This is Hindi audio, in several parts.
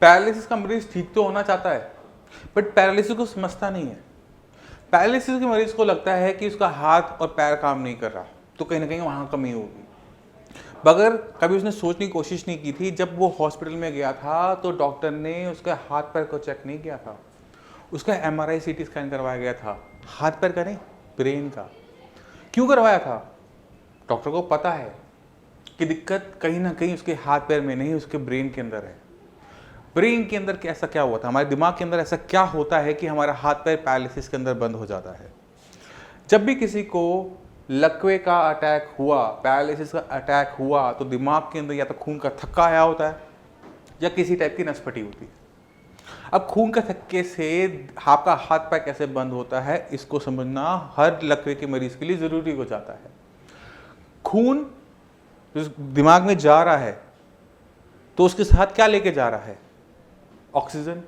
पैरालिसिस का मरीज ठीक तो होना चाहता है, बट पैरालिसिस को समझता नहीं है। पैरालिसिस के मरीज को लगता है कि उसका हाथ और पैर काम नहीं कर रहा, तो कहीं ना कहीं वहाँ कमी होगी, मगर कभी उसने सोचने की कोशिश नहीं की थी। जब वो हॉस्पिटल में गया था तो डॉक्टर ने उसके हाथ पैर को चेक नहीं किया था, उसका MRI CT स्कैन करवाया गया था, हाथ पैर का नहीं, ब्रेन का। क्यों करवाया था? डॉक्टर को पता है कि दिक्कत कहीं ना कहीं उसके हाथ पैर में नहीं, उसके ब्रेन के अंदर है। ब्रेन के अंदर ऐसा क्या हुआ था, हमारे दिमाग के अंदर ऐसा क्या होता है कि हमारा हाथ पैर पैरालिसिस के अंदर बंद हो जाता है। जब भी किसी को लकवे का अटैक हुआ, पैरालिसिस का अटैक हुआ, तो दिमाग के अंदर या तो खून का थक्का आया होता है या किसी टाइप की नस फटी होती है। अब खून का थक्के से आपका हाथ पैर कैसे बंद होता है, इसको समझना हर लकवे के मरीज के लिए जरूरी हो जाता है। खून दिमाग में जा रहा है तो उसके साथ क्या लेके जा रहा है? ऑक्सीजन,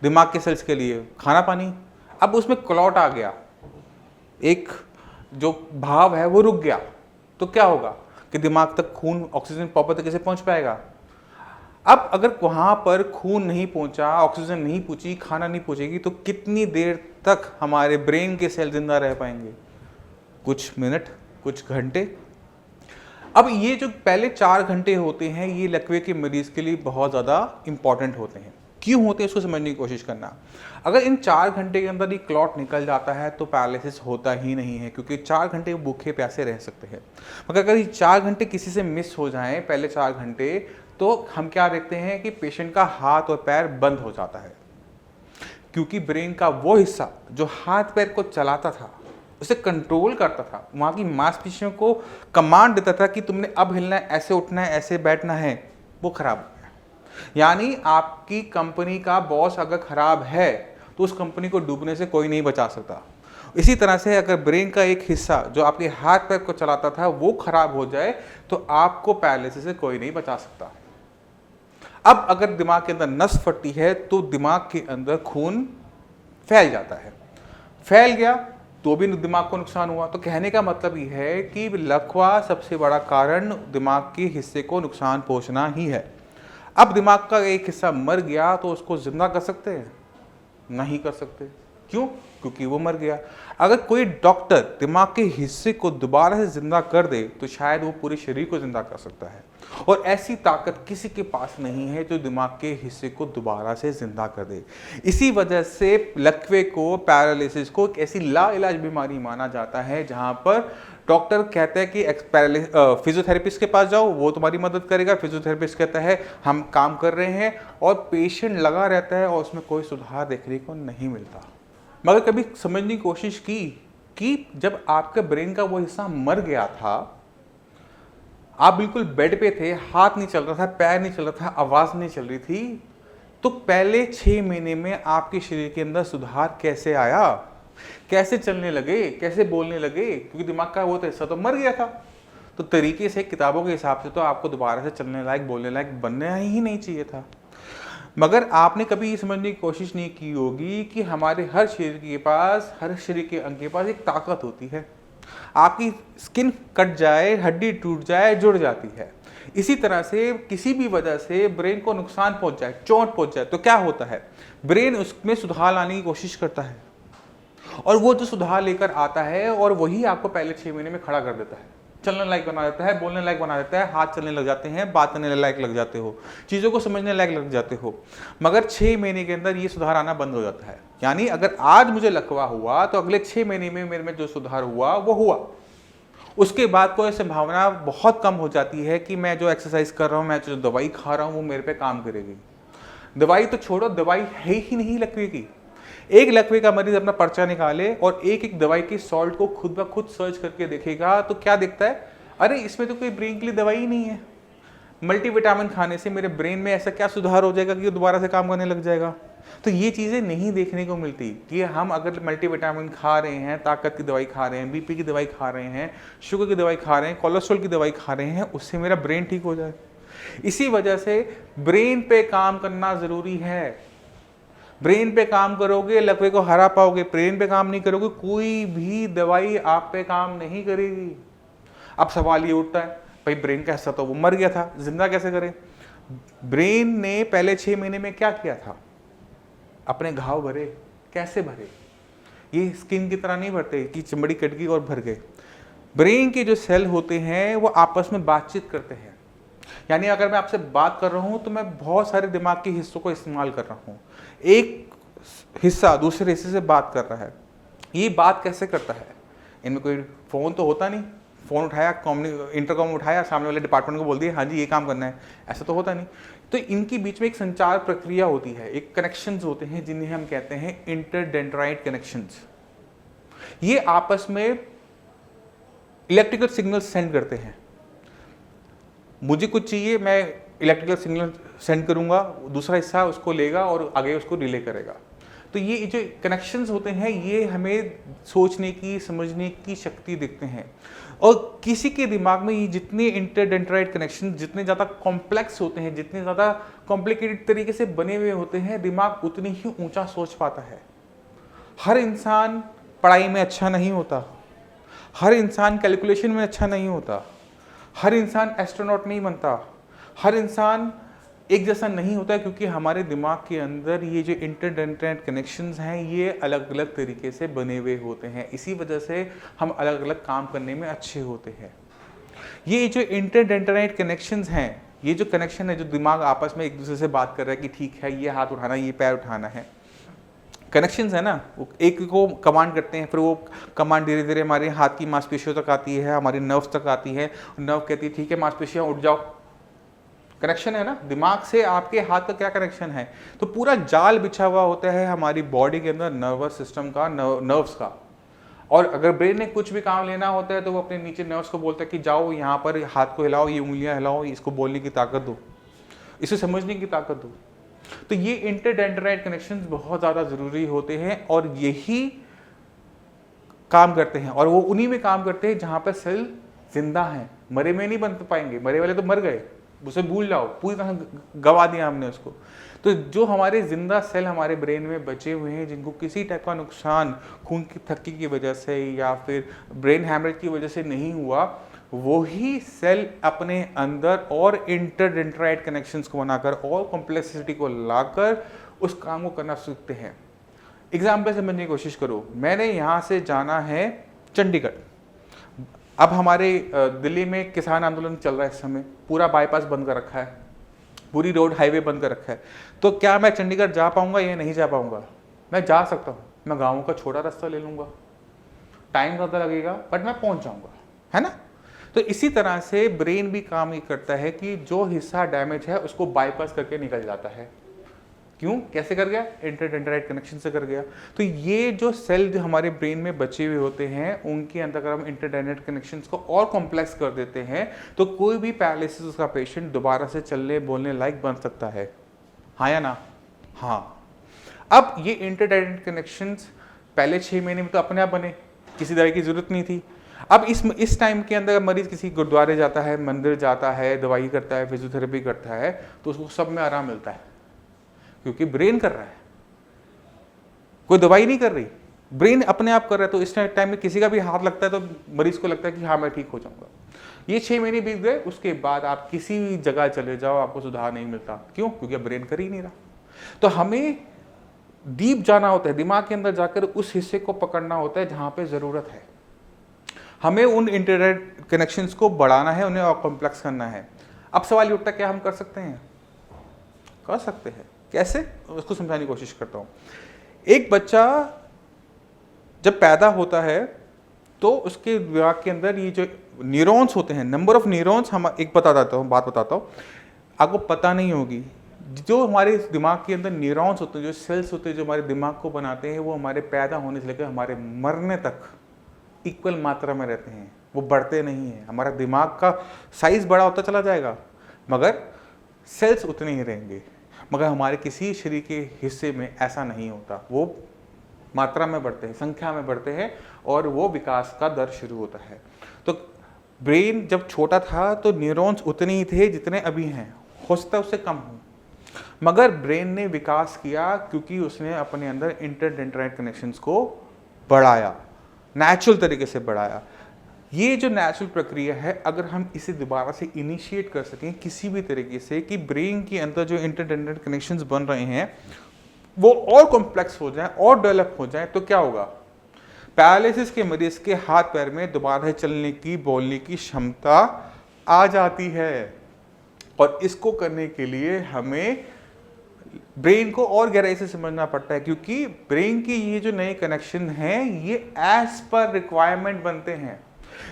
दिमाग के सेल्स के लिए खाना पानी। अब उसमें क्लॉट आ गया, एक जो भाव है वो रुक गया, तो क्या होगा कि दिमाग तक खून ऑक्सीजन प्रॉपर तरीके से पहुंच पाएगा। अब अगर वहां पर खून नहीं पहुंचा, ऑक्सीजन नहीं पहुंची, खाना नहीं पहुंचेगी, तो कितनी देर तक हमारे ब्रेन के सेल जिंदा रह पाएंगे? कुछ मिनट, कुछ घंटे। अब ये जो पहले 4 घंटे होते हैं, ये लकवे के मरीज के लिए बहुत ज़्यादा इंपॉर्टेंट होते हैं। क्यों होते हैं इसको समझने की कोशिश करना। अगर इन 4 घंटे के अंदर ये क्लॉट निकल जाता है तो पैरालिसिस होता ही नहीं है, क्योंकि 4 घंटे भूखे प्यासे रह सकते हैं। मगर अगर ये 4 घंटे किसी से मिस हो जाएं, पहले 4 घंटे, तो हम क्या देखते हैं कि पेशेंट का हाथ और पैर बंद हो जाता है, क्योंकि ब्रेन का वो हिस्सा जो हाथ पैर को चलाता था, उसे कंट्रोल करता था, वहाँ की मांसपेशियों को कमांड देता था कि तुमने अब हिलना है, ऐसे उठना है, ऐसे बैठना है, वो खराब हो गया। यानी आपकी कंपनी का बॉस अगर खराब है तो उस कंपनी को डूबने से कोई नहीं बचा सकता। इसी तरह से अगर ब्रेन का एक हिस्सा जो आपके हाथ पैर को चलाता था वो खराब हो जाए तो आपको पैरालिसिस से कोई नहीं बचा सकता। अब अगर दिमाग के अंदर नस फटी है तो दिमाग के अंदर खून फैल जाता है, फैल गया तो भी दिमाग को नुकसान हुआ। तो कहने का मतलब ये है कि लकवा सबसे बड़ा कारण दिमाग के हिस्से को नुकसान पहुंचना ही है। अब दिमाग का एक हिस्सा मर गया तो उसको जिंदा कर सकते हैं? नहीं कर सकते। क्यों? क्योंकि वो मर गया। अगर कोई डॉक्टर दिमाग के हिस्से को दोबारा से जिंदा कर दे तो शायद वो पूरे शरीर को जिंदा कर सकता है, और ऐसी ताकत किसी के पास नहीं है जो दिमाग के हिस्से को दोबारा से जिंदा कर दे। इसी वजह से लकवे को, पैरालिसिस को एक ऐसी लाइलाज बीमारी माना जाता है जहां पर डॉक्टर कहते हैं कि फिजियोथेरेपिस्ट के पास जाओ, वो तुम्हारी मदद करेगा। फिजियोथेरेपिस्ट कहता है हम काम कर रहे हैं, और पेशेंट लगा रहता है और उसमें कोई सुधार देखने को नहीं मिलता। मगर कभी समझने की कोशिश की कि जब आपके ब्रेन का वो हिस्सा मर गया था, आप बिल्कुल बेड पे थे, हाथ नहीं चल रहा था, पैर नहीं चल रहा था, आवाज नहीं चल रही थी, तो पहले 6 महीने में आपके शरीर के अंदर सुधार कैसे आया? कैसे चलने लगे, कैसे बोलने लगे? क्योंकि दिमाग का वो हिस्सा तो मर गया था। तो तरीके से, किताबों के हिसाब से तो आपको दोबारा से चलने लायक, बोलने लायक बनना ही नहीं चाहिए था। मगर आपने कभी ये समझने की कोशिश नहीं की होगी कि हमारे हर शरीर के पास, हर शरीर के अंग के पास एक ताकत होती है। आपकी स्किन कट जाए, हड्डी टूट जाए, जुड़ जाती है। इसी तरह से किसी भी वजह से ब्रेन को नुकसान पहुंच जाए, चोट पहुंच जाए, तो क्या होता है? ब्रेन उसमें सुधार लाने की कोशिश करता है, और वो जो सुधार लेकर आता है और वही आपको पहले 6 महीने में खड़ा कर देता है, चलने लायक बना देता है, बोलने लायक बना देता है, हाथ चलने लग जाते हैं, बात करने लायक लग जाते हो, चीज़ों को समझने लायक लग जाते हो। मगर 6 महीने के अंदर ये सुधार आना बंद हो जाता है। यानी अगर आज मुझे लकवा हुआ तो अगले 6 महीने में मेरे में जो सुधार हुआ वो हुआ। उसके बाद कोई संभावना बहुत कम हो जाती है कि मैं जो एक्सरसाइज कर रहा हूँ, मैं जो दवाई खा रहा हूँ, वो मेरे पे काम करेगी। दवाई तो छोड़ो, दवाई है ही नहीं लकवे की। एक लकवे का मरीज अपना पर्चा निकाले और एक एक दवाई की सॉल्ट को खुद ब खुद सर्च करके देखेगा तो क्या दिखता है? अरे इसमें तो कोई ब्रेन के लिए दवाई ही नहीं है। मल्टीविटामिन खाने से मेरे ब्रेन में ऐसा क्या सुधार हो जाएगा कि वो दोबारा से काम करने लग जाएगा? तो ये चीज़ें नहीं देखने को मिलती कि हम अगर मल्टीविटामिन खा रहे हैं, ताकत की दवाई खा रहे हैं, बीपी की दवाई खा रहे हैं, शुगर की दवाई खा रहे हैं, कोलेस्ट्रॉल की दवाई खा रहे हैं, उससे मेरा ब्रेन ठीक हो जाए। इसी वजह से ब्रेन पे काम करना ज़रूरी है। ब्रेन पे काम करोगे लकवे को हरा पाओगे, ब्रेन पे काम नहीं करोगे कोई भी दवाई आप पे काम नहीं करेगी। अब सवाल ये उठता है, भाई ब्रेन का हिस्सा तो वो मर गया था, जिंदा कैसे करें? ब्रेन ने पहले 6 महीने में क्या किया था? अपने घाव भरे। कैसे भरे? ये स्किन की तरह नहीं भरते कि चमड़ी कट गई और भर गए। ब्रेन के जो सेल होते हैं वो आपस में बातचीत करते हैं। यानी अगर मैं आपसे बात कर रहा हूं तो मैं बहुत सारे दिमाग के हिस्सों को इस्तेमाल कर रहा हूं। एक हिस्सा दूसरे हिस्से से बात कर रहा है। ये बात कैसे करता है? इनमें कोई फ़ोन तो होता नहीं, फ़ोन उठाया, इंटरकॉम उठाया, सामने वाले डिपार्टमेंट को बोल दिया हाँ जी ये काम करना है, ऐसा तो होता नहीं। तो इनके बीच में एक संचार प्रक्रिया होती है, एक कनेक्शंस होते हैं जिन्हें हम कहते हैं इंटरडेंड्राइट कनेक्शंस। ये आपस में इलेक्ट्रिकल सिग्नल सेंड करते हैं। मुझे कुछ चाहिए, मैं इलेक्ट्रिकल सिग्नल सेंड करूंगा, दूसरा हिस्सा उसको लेगा और आगे उसको रिले करेगा। तो ये जो कनेक्शंस होते हैं ये हमें सोचने की, समझने की शक्ति देते हैं। और किसी के दिमाग में ये जितने इंटरडेंड्राइट कनेक्शन जितने ज़्यादा कॉम्प्लेक्स होते हैं, जितने ज़्यादा कॉम्प्लिकेटेड तरीके से बने हुए होते हैं, दिमाग उतनी ही ऊंचा सोच पाता है। हर इंसान पढ़ाई में अच्छा नहीं होता, हर इंसान कैलकुलेशन में अच्छा नहीं होता, हर इंसान एस्ट्रोनॉट नहीं बनता, हर इंसान एक जैसा नहीं होता है, क्योंकि हमारे दिमाग के अंदर ये जो इंटरडेंड्राइट कनेक्शंस हैं ये अलग अलग तरीके से बने हुए होते हैं। इसी वजह से हम अलग अलग काम करने में अच्छे होते हैं। ये जो इंटरडेंड्राइट कनेक्शंस हैं, ये जो कनेक्शन है, जो दिमाग आपस में एक दूसरे से बात कर रहा है कि ठीक है ये हाथ उठाना, ये पैर उठाना है, कनेक्शंस है ना, वो एक को कमांड करते हैं, फिर वो कमांड धीरे धीरे हमारे हाथ की मांसपेशियों तक आती है, हमारी नर्व्स तक आती है, नर्व कहती है ठीक है मांसपेशियां उठ जाओ। कनेक्शन है ना, दिमाग से आपके हाथ का क्या कनेक्शन है? तो पूरा जाल बिछा हुआ होता है हमारी बॉडी के अंदर नर्वस सिस्टम का, नर्व्स का। और अगर ब्रेन ने कुछ भी काम लेना होता है तो वो अपने नीचे नर्व्स को बोलता है कि जाओ यहाँ पर हाथ को हिलाओ, ये उंगलियां हिलाओ, इसको बोलने की ताकत दो, इसे समझने की ताकत दो। तो ये इंटरडेंड्राइट कनेक्शंस बहुत ज़्यादा ज़रूरी होते हैं और यही काम करते हैं, और वो उन्हीं में काम करते हैं जहाँ पर सेल जिंदा हैं। मरे में नहीं बन पाएंगे, मरे वाले तो मर गए, उसे भूल जाओ, पूरी तरह गवा दिया हमने उसको। तो जो हमारे जिंदा सेल हमारे ब्रेन में बचे हुए हैं, जिनको किसी टाइप का नुकसान खून की थक्की की वजह से या फिर ब्रेन हैमरेज की वजह से नहीं हुआ, वही सेल अपने अंदर और इंटरडेंड्राइट कनेक्शंस को बनाकर और कॉम्प्लेक्सिटी को लाकर उस काम को करना सीखते हैं। एग्जाम्पल समझने की कोशिश करो, मैंने यहाँ से जाना है चंडीगढ़। अब हमारे दिल्ली में किसान आंदोलन चल रहा है इस समय, पूरा बाईपास बंद कर रखा है, पूरी रोड हाईवे बंद कर रखा है। तो क्या मैं चंडीगढ़ जा पाऊंगा या नहीं जा पाऊंगा? मैं जा सकता हूँ, मैं गाँव का छोटा रास्ता ले लूँगा, टाइम ज़्यादा लगेगा बट मैं पहुँच जाऊँगा, है ना। तो इसी तरह से ब्रेन भी काम ये करता है कि जो हिस्सा डैमेज है उसको बाईपास करके निकल जाता है। क्यों, कैसे कर गया? इंटरडेंड्राइट कनेक्शन से कर गया। तो ये जो सेल जो हमारे ब्रेन में बचे हुए होते हैं, उनके अंदर अगर हम इंटरडेंड्राइट कनेक्शंस को और कॉम्प्लेक्स कर देते हैं तो कोई भी पैरालिसिस का पेशेंट दोबारा से चलने बोलने लायक बन सकता है। हाँ या ना? हाँ। अब ये इंटरडेंड्राइट कनेक्शंस पहले 6 महीने में तो अपने आप बने, किसी दवाई की जरूरत नहीं थी। अब इस टाइम के अंदर मरीज किसी गुरुद्वारे जाता है, मंदिर जाता है, दवाई करता है, फिजियोथेरेपी करता है, तो उसको सब में आराम मिलता है, क्योंकि ब्रेन कर रहा है, कोई दवाई नहीं कर रही, ब्रेन अपने आप कर रहा है। तो इस टाइम में किसी का भी हाथ लगता है तो मरीज को लगता है कि हाँ मैं ठीक हो जाऊंगा। ये 6 महीने बीत गए, उसके बाद आप किसी भी जगह चले जाओ आपको सुधार नहीं मिलता। क्यों? क्योंकि ब्रेन कर ही नहीं रहा। तो हमें डीप जाना होता है, दिमाग के अंदर जाकर उस हिस्से को पकड़ना होता है जहां पे जरूरत है। हमें उन इंटरनेट कनेक्शंस को बढ़ाना है, उन्हें और कॉम्प्लेक्स करना है। अब सवाल ये उठता है, क्या हम कर सकते हैं? कर सकते हैं। कैसे? उसको समझाने की कोशिश करता हूँ। एक बच्चा जब पैदा होता है तो उसके दिमाग के अंदर ये जो न्यूरॉन्स होते हैं, नंबर ऑफ न्यूरॉन्स, हम एक बात बताता हूँ, आपको पता नहीं होगी। जो हमारे दिमाग के अंदर न्यूरॉन्स होते हैं, जो सेल्स होते हैं जो हमारे दिमाग को बनाते हैं, वो हमारे पैदा होने से लेकर हमारे मरने तक इक्वल मात्रा में रहते हैं, वो बढ़ते नहीं हैं। हमारा दिमाग का साइज बड़ा होता चला जाएगा मगर सेल्स उतने ही रहेंगे। मगर हमारे किसी शरीर के हिस्से में ऐसा नहीं होता, वो मात्रा में बढ़ते हैं, संख्या में बढ़ते हैं और वो विकास का दर शुरू होता है। तो ब्रेन जब छोटा था तो न्यूरॉन्स उतने ही थे जितने अभी हैं, हो सकता है उससे कम हो, मगर ब्रेन ने विकास किया क्योंकि उसने अपने अंदर इंटरडेंड्राइट कनेक्शंस को बढ़ाया, नेचुरल तरीके से बढ़ाया। ये जो नेचुरल प्रक्रिया है, अगर हम इसे दोबारा से इनिशिएट कर सकें किसी भी तरीके से कि ब्रेन के अंदर जो इंटरडेंड्राइट कनेक्शंस बन रहे हैं वो और कॉम्प्लेक्स हो जाए और डेवलप हो जाए, तो क्या होगा? पैरालिसिस के मरीज के हाथ पैर में दोबारा चलने की, बोलने की क्षमता आ जाती है। और इसको करने के लिए हमें ब्रेन को और गहराई से समझना पड़ता है, क्योंकि ब्रेन की ये जो नए कनेक्शन हैं ये एज पर रिक्वायरमेंट बनते हैं।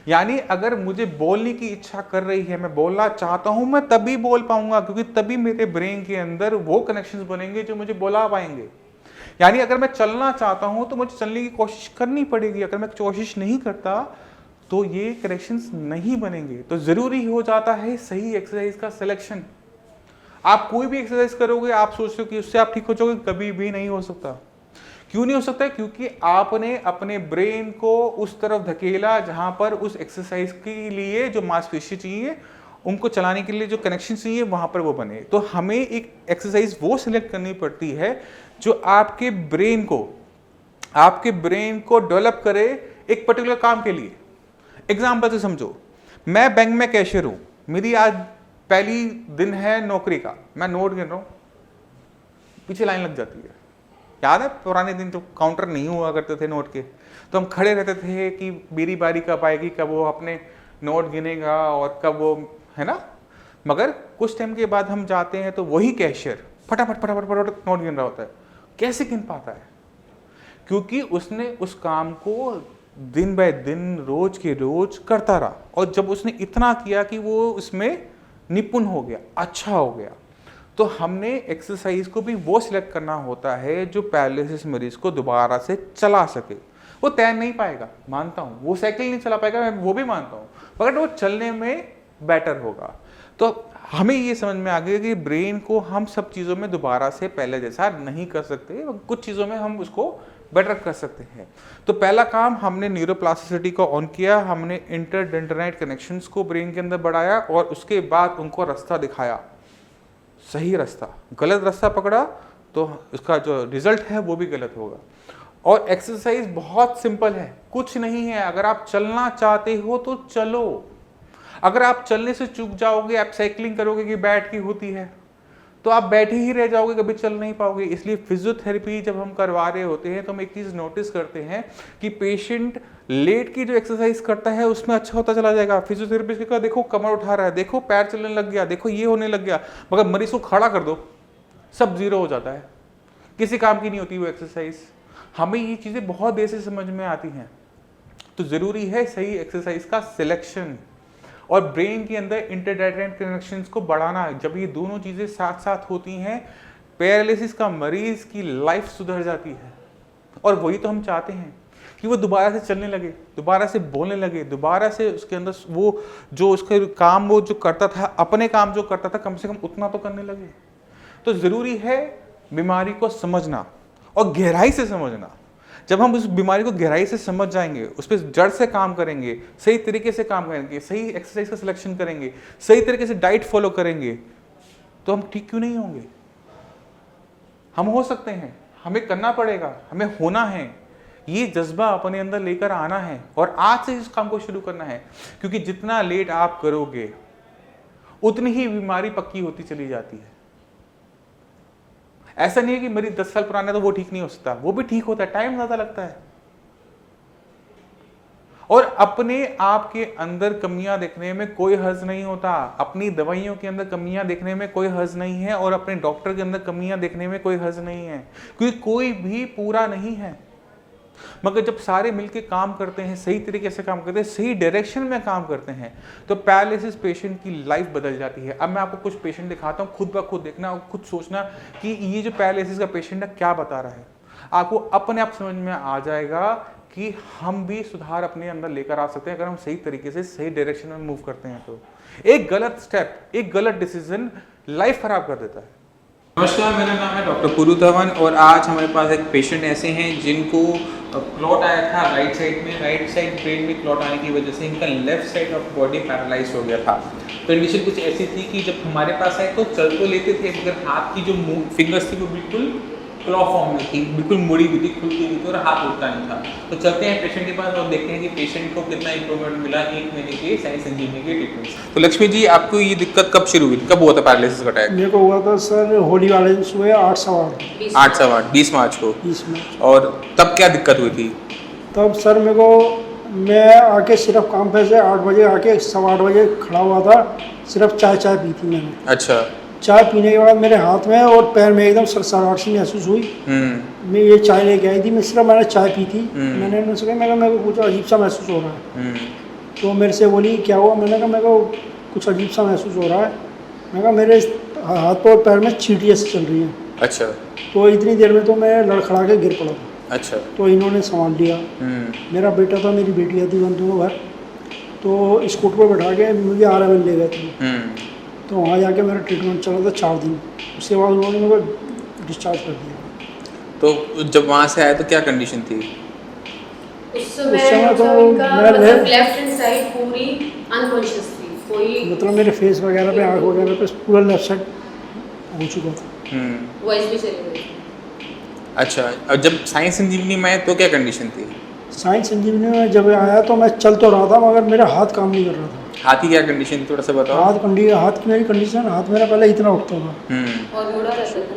यानी अगर मुझे बोलने की इच्छा कर रही है, मैं बोलना चाहता हूं, मैं तभी बोल पाऊंगा, क्योंकि तभी मेरे ब्रेन के अंदर वो कनेक्शंस बनेंगे जो मुझे बोला पाएंगे। यानी अगर मैं चलना चाहता हूं तो मुझे चलने की कोशिश करनी पड़ेगी, अगर मैं कोशिश नहीं करता तो ये कनेक्शंस नहीं बनेंगे। तो जरूरी हो जाता है सही एक्सरसाइज का सिलेक्शन। आप कोई भी एक्सरसाइज करोगे, आप सोचते हो कि उससे आप ठीक हो जाओगे, कभी भी नहीं हो सकता। क्यों नहीं हो सकता? क्योंकि आपने अपने ब्रेन को उस तरफ धकेला जहां पर उस एक्सरसाइज के लिए जो मांसपेशी चाहिए, उनको चलाने के लिए जो कनेक्शन चाहिए, वहां पर वो बने। तो हमें एक एक्सरसाइज वो सिलेक्ट करनी पड़ती है जो आपके ब्रेन को डेवलप करे एक पर्टिकुलर काम के लिए। एग्जाम्पल से समझो, मैं बैंक में कैशियर हूं, मेरी आज पहली दिन है नौकरी का, मैं नोट गिन रहा हूं, पीछे लाइन लग जाती है। याद है पुराने दिन जब काउंटर नहीं हुआ करते थे नोट के, तो हम खड़े रहते थे कि मेरी बारी कब आएगी, कब वो अपने नोट गिनेगा और कब वो, है ना। मगर कुछ टाइम के बाद हम जाते हैं तो वही कैशियर फटाफट फटाफट फटाफट नोट गिन रहा होता है। कैसे गिन पाता है? क्योंकि उसने उस काम को दिन बाय दिन, रोज के रोज करता रहा, और जब उसने इतना किया कि वो उसमें निपुण हो गया, अच्छा हो गया। तो हमने एक्सरसाइज को भी वो सिलेक्ट करना होता है जो पैरालिसिस मरीज को दोबारा से चला सके। वो तैर नहीं पाएगा, मानता हूँ, वो साइकिल नहीं चला पाएगा, मैं वो भी मानता हूँ, मगर वो चलने में बेटर होगा। तो हमें ये समझ में आ गया कि ब्रेन को हम सब चीज़ों में दोबारा से पहले जैसा नहीं कर सकते, कुछ चीज़ों में हम उसको बेटर कर सकते हैं। तो पहला काम, हमने न्यूरोप्लास्टिसिटी को ऑन किया, हमने इंटरडेंड्राइट कनेक्शंस को ब्रेन के अंदर बढ़ाया, और उसके बाद उनको रास्ता दिखाया, सही रास्ता। गलत रास्ता पकड़ा तो उसका जो रिजल्ट है वो भी गलत होगा। और एक्सरसाइज बहुत सिंपल है, कुछ नहीं है। अगर आप चलना चाहते हो तो चलो, अगर आप चलने से चूक जाओगे, आप साइकिलिंग करोगे कि बैठ की होती है, तो आप बैठे ही रह जाओगे, कभी चल नहीं पाओगे। इसलिए फिजियोथेरेपी जब हम करवा रहे होते हैं तो हम एक चीज़ नोटिस करते हैं कि पेशेंट लेट की जो एक्सरसाइज करता है उसमें अच्छा होता चला जाएगा। फिजियोथेरेपिस्ट का देखो कमर उठा रहा है, देखो पैर चलने लग गया, देखो ये होने लग गया, मगर मरीज को खड़ा कर दो, सब जीरो हो जाता है, किसी काम की नहीं होती वो एक्सरसाइज। हमें ये चीज़ें बहुत देर से समझ में आती हैं। तो ज़रूरी है सही एक्सरसाइज का सिलेक्शन और ब्रेन के अंदर इंटरडेंड्राइट कनेक्शंस को बढ़ाना। जब ये दोनों चीज़ें साथ साथ होती हैं, पैरालिसिस का मरीज की लाइफ सुधर जाती है। और वही तो हम चाहते हैं कि वो दोबारा से चलने लगे, दोबारा से बोलने लगे, दोबारा से उसके अंदर वो जो उसके काम, वो जो करता था, अपने काम जो करता था, कम से कम उतना तो करने लगे। तो ज़रूरी है बीमारी को समझना और गहराई से समझना। जब हम उस बीमारी को गहराई से समझ जाएंगे, उस पर जड़ से काम करेंगे, सही तरीके से काम करेंगे, सही एक्सरसाइज का सिलेक्शन करेंगे, सही तरीके से डाइट फॉलो करेंगे, तो हम ठीक क्यों नहीं होंगे? हम हो सकते हैं, हमें करना पड़ेगा, हमें होना है, ये जज्बा अपने अंदर लेकर आना है और आज से इस काम को शुरू करना है। क्योंकि जितना लेट आप करोगे उतनी ही बीमारी पक्की होती चली जाती है। ऐसा नहीं है कि मरीज 10 साल पुराना है तो वो ठीक नहीं हो सकता, वो भी ठीक होता है, टाइम ज्यादा लगता है। और अपने आप के अंदर कमियां देखने में कोई हर्ज नहीं होता, अपनी दवाइयों के अंदर कमियां देखने में कोई हर्ज नहीं है, और अपने डॉक्टर के अंदर कमियां देखने में कोई हर्ज नहीं है, क्योंकि कोई भी पूरा नहीं है। मगर जब सारे मिलकर काम करते हैं, सही तरीके से काम करते हैं, सही डायरेक्शन में काम करते हैं, तो पैरालिसिस पेशेंट की लाइफ बदल जाती है। अब मैं आपको कुछ पेशेंट दिखाता हूँ, खुद ब खुद देखना और खुद सोचना कि ये जो पैरालिसिस का पेशेंट है क्या बता रहा है। आपको अपने आप समझ में आ जाएगा कि हम भी सुधार अपने अंदर लेकर आ सकते हैं अगर हम सही तरीके से सही डायरेक्शन में मूव करते हैं। तो एक गलत स्टेप, एक गलत डिसीजन लाइफ खराब कर देता है। नमस्कार, मेरा नाम है डॉक्टर पुरु धवन और आज हमारे पास एक पेशेंट ऐसे हैं जिनको क्लॉट आया था राइट साइड में, राइट साइड ब्रेन में क्लॉट आने की वजह से इनका left side of body paralyse हो गया था। कंडीशन कुछ ऐसी थी कि जब हमारे पास आए तो चल तो लेते थे, मगर हाथ की जो फिंगर्स थी वो बिल्कुल क्लॉ फॉर्म में थी, बिल्कुल मुड़ी हुई थी, खुलती हुई थी और हाथ उठता नहीं था। तो चलते हैं पेशेंट के पास और देखते हैं कि पेशेंट को कितना इंप्रूवमेंट मिला 1 महीने के साई संजीवनी के ट्रीटमेंट से। तो लक्ष्मी जी, आपको ये दिक्कत कब शुरू हुई, कब हुआ था पैरालिसिस का अटैक? मेरे को हुआ था सर होली वाले दिन सुबह 8:15 8/8 20 मार्च को। 20 में। और तब क्या दिक्कत हुई थी? तब सर मेरे को, मैं आके सिर्फ काम पे से 8 बजे आके 8:15 बजे खड़ा हुआ था, सिर्फ चाय पी थी मैंने। अच्छा। चाय पीने के बाद मेरे हाथ में और पैर में एकदम सरसराहट सी महसूस हुई। मैं ये चाय लेके आई थी, मैंने चाय पी थी। मैंने उनसे कहा, मेरे को कुछ अजीब सा महसूस हो रहा है। तो मेरे से बोली क्या हुआ? मैंने कहा मेरे को कुछ अजीब सा महसूस हो रहा है। मैंने कहा मेरे हाथ और पैर में चींटियाँ से चल रही हैं। अच्छा। तो इतनी देर में तो मैं लड़खड़ा के गिर पड़ा था। अच्छा। तो इन्होंने संभाल लिया। मेरा बेटा था, मेरी बेटी थी, हम दोनों घर। तो स्कूटर पर बैठा के मुझे RML ले गए थे। तो वहाँ जाके मेरा ट्रीटमेंट चला था 4 दिन। उसके बाद उन्होंने मेरे को डिस्चार्ज कर दिया। तो जब वहाँ से आए तो क्या कंडीशन थी? उस समय तो मतलब लेफ्ट हैंड साइड पूरी अनकॉन्शियस थी, कोई मतलब मेरे फेस वगैरह पे, आँख वगैरह पे पूरा लेफ्ट साइड हो चुका था। वॉइस भी चली गई। अच्छा, और जब साई संजीवनी में आए तो क्या कंडीशन थी? साई संजीवनी में जब आया तो मैं चल तो रहा था, मगर मेरा हाथ काम नहीं कर रहा था। हाथ की क्या कंडीशन थी, थोड़ा सा बताओ। हाथ की मेरी कंडीशन, हाथ मेरा पहले इतना उठता था और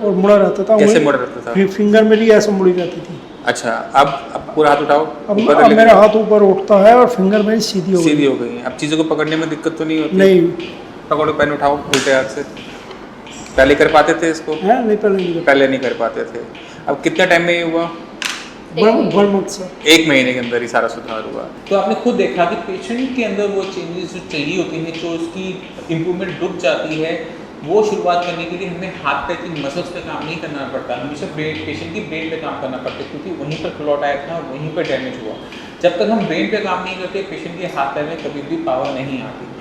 और मुड़ा रहता था। कैसे मुड़ा रहता था? फिंगर मेरी ऐसे मुड़ी रहती थी। अच्छा, अब पूरा हाथ उठाओ। अब मेरा हाथ ऊपर उठता है और फिंगर मेरी सीधी हो गई। अब चीज़ों को पकड़ने में दिक्कत तो नहीं होती? नहीं। पकड़ो, पेन उठाओ उल्टे हाथ से। पहले कर पाते थे इसको? नहीं, पहले नहीं कर पाते थे। अब कितने टाइम में ये हुआ? 1 मंथ से 1 महीने के अंदर ही सारा सुधार हुआ। तो आपने खुद देखा कि पेशेंट के अंदर वो चेंजेस जो चाहिए होती हैं, जो उसकी इम्प्रूवमेंट रुक जाती है, वो शुरुआत करने के लिए हमें हाथ पैर की मसल्स पे काम नहीं करना पड़ता, हमेशा पेशेंट की ब्रेन पे काम करना पड़ता है, क्योंकि वहीं पर क्लॉट आया था, वहीं पर डैमेज हुआ। जब तक हम ब्रेन पे काम नहीं करते, पेशेंट के हाथ पैर में कभी भी पावर नहीं आती।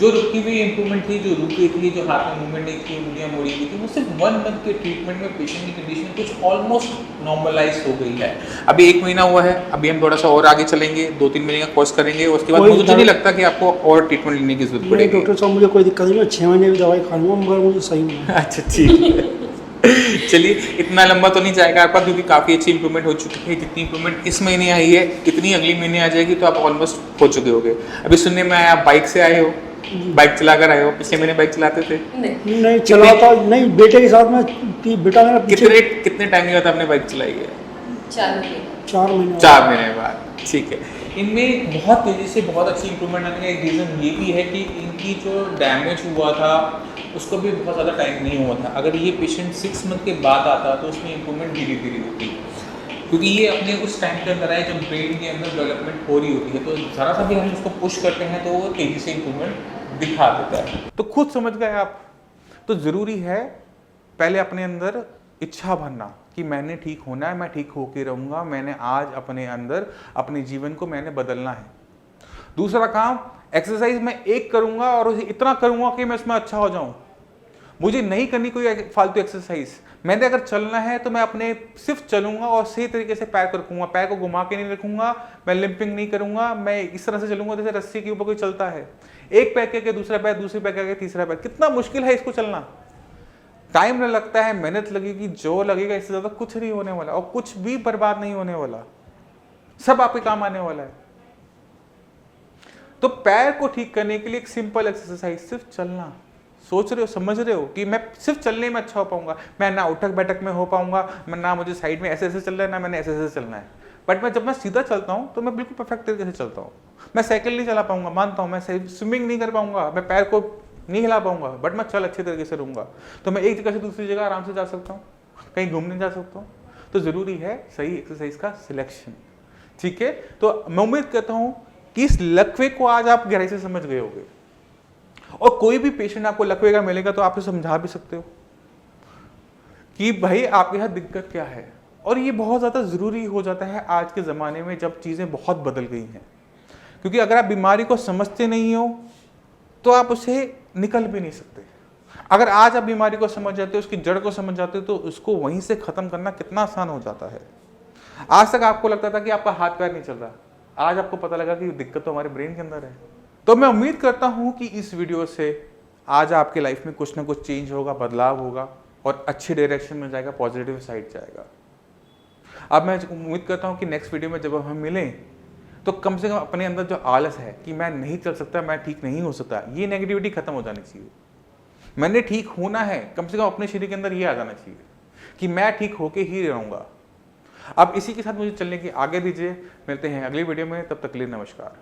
जो रुकी हुई इंप्रूवमेंट थी, जो रुकी थी, जो हाथ में मूवमेंट नहीं थी, उंगलियां मुड़ी हुई थी, वो सिर्फ 1 मंथ के ट्रीटमेंट में पेशेंट की कंडीशन कुछ ऑलमोस्ट नॉर्मलाइज हो गई है। अभी 1 महीना हुआ है, अभी हम थोड़ा सा और आगे चलेंगे, 2-3 महीने का कोर्स करेंगे, उसके बाद मुझे नहीं लगता कि आपको और ट्रीटमेंट लेने की जरूरत पड़ेगी। डॉक्टर साहब मुझे कोई दिक्कत नहीं, मैं 6 महीने की दवाई खा लूँगा, मगर मुझे सही होना। अच्छा, ठीक है। चलिए, इतना लंबा तो नहीं जाएगा आपका, क्योंकि काफ़ी अच्छी इंप्रूवमेंट हो चुकी है। जितनी इंप्रूवमेंट इस महीने आई है, इतनी अगले महीने आ जाएगी, तो आप ऑलमोस्ट हो चुके होगे। अभी सुनने में आया आप बाइक से आए हो, बाइक चला कर आए हो। पिछले महीने बाइक चलाते थे? नहीं चलाता नहीं, बेटे के साथ में। बेटा मेरा कितने टाइम के बाद आपने बाइक चलाई है? 4 महीने बाद। ठीक है। इनमें बहुत तेज़ी से बहुत अच्छी इंप्रूवमेंट आने का एक रीज़न ये भी है कि इनकी जो डैमेज हुआ था उसको भी बहुत ज़्यादा टाइम नहीं हुआ था। अगर ये पेशेंट 6 मंथ के बाद आता तो उसमें इंप्रूवमेंट धीरे धीरे होती, क्योंकि ये अपने उस टाइम के अंदर है जब ब्रेन के अंदर डेवलपमेंट हो रही होती है। तो ज़रा सा भी हम उसको पुश करते हैं तो वो तेज़ी से इंप्रूवमेंट दिखा देता है। तो खुद समझ गए आप। तो ज़रूरी है पहले अपने अंदर इच्छा भरना कि मैंने ठीक होना है, मैं ठीक होके रहूँगा, मैंने आज अपने अंदर अपने जीवन को मैंने बदलना है। दूसरा काम, एक्सरसाइज मैं एक करूँगा और उसे इतना करूँगा कि मैं इसमें अच्छा हो जाऊँ। मुझे नहीं करनी कोई फालतू एक्सरसाइज। मैंने अगर चलना है तो मैं अपने सिर्फ चलूंगा और सही तरीके से पैर को रखूंगा, पैर को घुमा के नहीं रखूंगा, मैं लिंपिंग नहीं करूंगा, मैं इस तरह से चलूंगा जैसे रस्सी के ऊपर कोई चलता है। एक पैर करके दूसरा पैर, दूसरे पैर करके तीसरा पैर। कितना मुश्किल है इसको चलना। टाइम न लगता है, मेहनत लगेगी, जो लगेगा, इससे ज्यादा कुछ नहीं होने वाला और कुछ भी बर्बाद नहीं होने वाला, सब आपके काम आने वाला है। तो पैर को ठीक करने के लिए एक सिंपल एक्सरसाइज, सिर्फ चलना। सोच रहे हो, समझ रहे हो कि मैं सिर्फ चलने में अच्छा हो पाऊंगा, मैं ना उठक बैठक में हो पाऊंगा, मैं ना मुझे साइड में ऐसे ऐसे चल रहा है, ना मैंने ऐसे ऐसे चलना है। बट मैं जब मैं सीधा चलता हूं तो मैं बिल्कुल परफेक्ट तरीके से चलता हूं। मैं साइकिल नहीं चला पाऊंगा, मानता हूं, मैं स्विमिंग नहीं कर पाऊंगा, मैं पैर को नहीं हिला पाऊंगा, बट मैं चल अच्छे तरीके से रहूंगा। तो मैं एक जगह से दूसरी जगह आराम से जा सकता हूँ, कहीं घूमने जा सकता हूँ। तो जरूरी है सही एक्सरसाइज का सिलेक्शन। ठीक है, तो मैं उम्मीद करता हूँ कि इस लकवे को आज आप गहराई से समझ गए होंगे। और कोई भी पेशेंट आपको लकवे का मिलेगा तो आप उसे समझा भी सकते हो कि भाई आपके यहाँ दिक्कत क्या है। और ये बहुत ज़्यादा ज़रूरी हो जाता है आज के ज़माने में जब चीज़ें बहुत बदल गई हैं, क्योंकि अगर आप बीमारी को समझते नहीं हो तो आप उसे निकल भी नहीं सकते। अगर आज आप बीमारी को समझ जाते हो, उसकी जड़ को समझ जाते हो, तो उसको वहीं से ख़त्म करना कितना आसान हो जाता है। आज तक आपको लगता था कि आपका हाथ पैर नहीं चल रहा, आज आपको पता लगा कि दिक्कत तो हमारे ब्रेन के अंदर है। तो मैं उम्मीद करता हूं कि इस वीडियो से आज आपके लाइफ में कुछ ना कुछ चेंज होगा, बदलाव होगा। और अच्छी डायरेक्शन में जाएगा, पॉजिटिव साइड जाएगा। अब मैं उम्मीद करता हूँ कि नेक्स्ट वीडियो में जब हम मिलें तो कम से कम अपने अंदर जो आलस है कि मैं नहीं चल सकता, मैं ठीक नहीं हो सकता, ये नेगेटिविटी खत्म हो जानी चाहिए। मैंने ठीक होना है, कम से कम अपने शरीर के अंदर ये आ जाना चाहिए कि मैं ठीक होके ही रहूँगा। अब इसी के साथ मुझे चलने की आगे दीजिए, मिलते हैं अगली वीडियो में, तब तक के लिए नमस्कार।